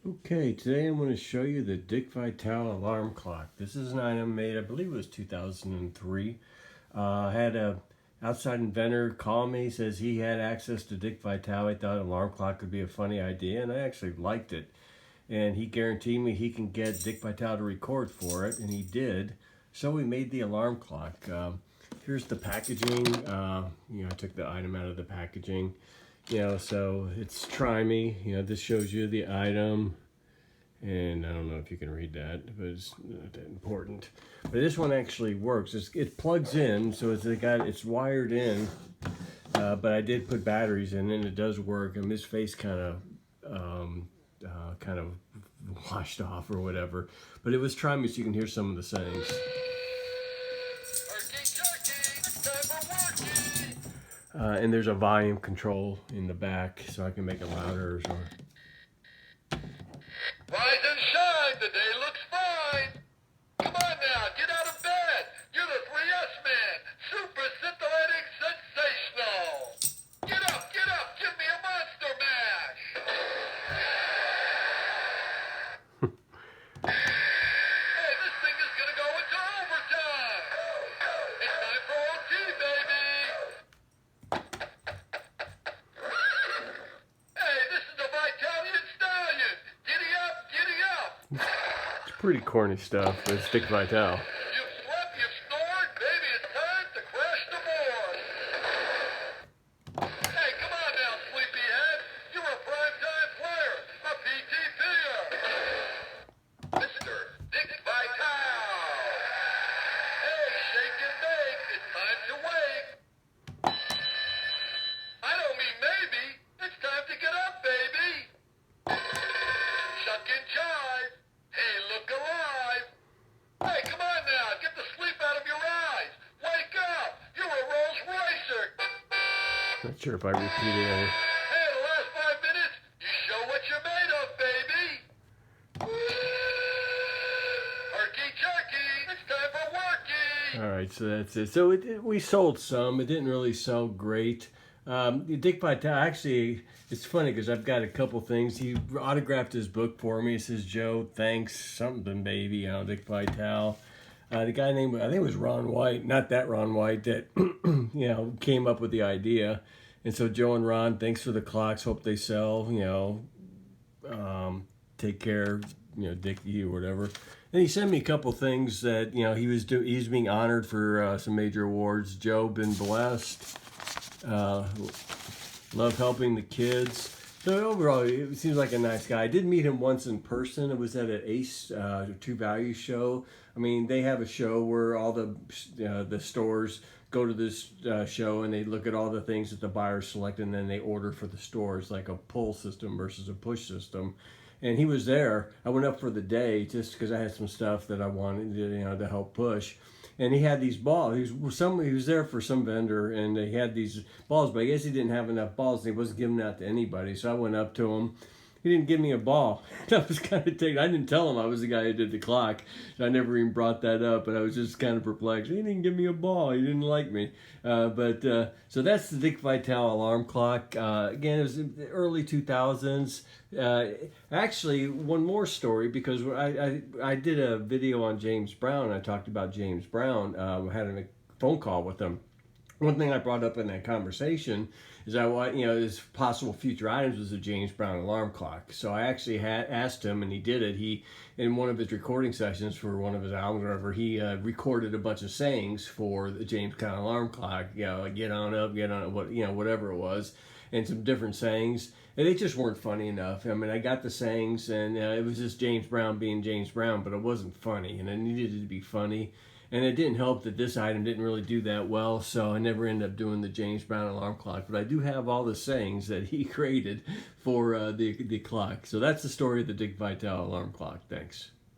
Okay, today I'm going to show you the Dick Vitale alarm clock. This is an item made, I believe it was 2003. I had a outside inventor call me, says he had access to Dick Vitale. I thought an alarm clock could be a funny idea, and I actually liked it. And he guaranteed me he can get Dick Vitale to record for it, and he did. So we made the alarm clock. Here's the packaging. I took the item out of the packaging. So it's try me. This shows you the item, and I don't know if you can read that, but it's not that important. But this one actually works. It plugs in, so it's wired in. But I did put batteries in, and it does work. And this face kind of washed off or whatever. But it was try me, so you can hear some of the settings. And there's a volume control in the back, so I can make it louder. Rise and shine, the day looks fine. Come on now, get out of bed. You're the 3S man, super scintillating sensational. Get up, give me a monster mash. Hey, this thing is gonna go into overtime. It's time for OT, baby. Hey, this is the Vitalian Stallion. Giddy up, giddy up. It's pretty corny stuff, but it's Dick Vitale. You've slept, you've snored, baby, it's time to crash the board. Hey, come on now, sleepyhead. You're a primetime player, a PTPer. Mr. Dick Vitale. Hey, shake and bake, it's time to wake. I don't mean maybe, it's time to get up, baby. Shuck and jive. Hey, look alive. Hey, come on now, get the sleep out of your eyes. Wake up, you're a Rolls Roycer. Not sure if I repeated any. Hey, the last 5 minutes, you show what you're made of, baby. Herky jerky, it's time for worky. All right, so that's it. So we sold some. It didn't really sell great. Dick Vitale, actually, it's funny because I've got a couple things. He autographed his book for me. It says, "Joe, thanks, something, baby," Dick Vitale. The guy named, I think it was Ron White, not that Ron White, that, came up with the idea. And so Joe and Ron, thanks for the clocks. Hope they sell, take care, Dickie or whatever. And he sent me a couple things that, he's being honored for some major awards. Joe, been blessed. Love helping the kids. So overall, it seems like a nice guy. I did meet him once in person. It was at an Ace True Value show. I mean, they have a show where all the stores go to this show and they look at all the things that the buyers select, and then they order for the stores, like a pull system versus a push system. And he was there. I went up for the day just because I had some stuff that I wanted, to help push. And he had these balls. He was there for some vendor, and he had these balls, but I guess he didn't have enough balls, and he wasn't giving out to anybody. So I went up to him. He didn't give me a ball. I was kind of taken. I didn't tell him I was the guy who did the clock. I never even brought that up, but I was just kind of perplexed. He didn't give me a ball. He didn't like me. So that's the Dick Vitale alarm clock. Again, it was in the early 2000s. Actually, one more story, because I did a video on James Brown. I talked about James Brown. I had a phone call with him. One thing I brought up in that conversation is his possible future items was a James Brown alarm clock. So I actually had asked him, and he did it. He, in one of his recording sessions for one of his albums or whatever, he recorded a bunch of sayings for the James Brown alarm clock. Like get on up, whatever it was, and some different sayings. And they just weren't funny enough. I mean, I got the sayings, and it was just James Brown being James Brown, but it wasn't funny, and it needed to be funny. And it didn't help that this item didn't really do that well, so I never ended up doing the James Brown alarm clock. But I do have all the sayings that he created for the clock. So that's the story of the Dick Vitale alarm clock. Thanks.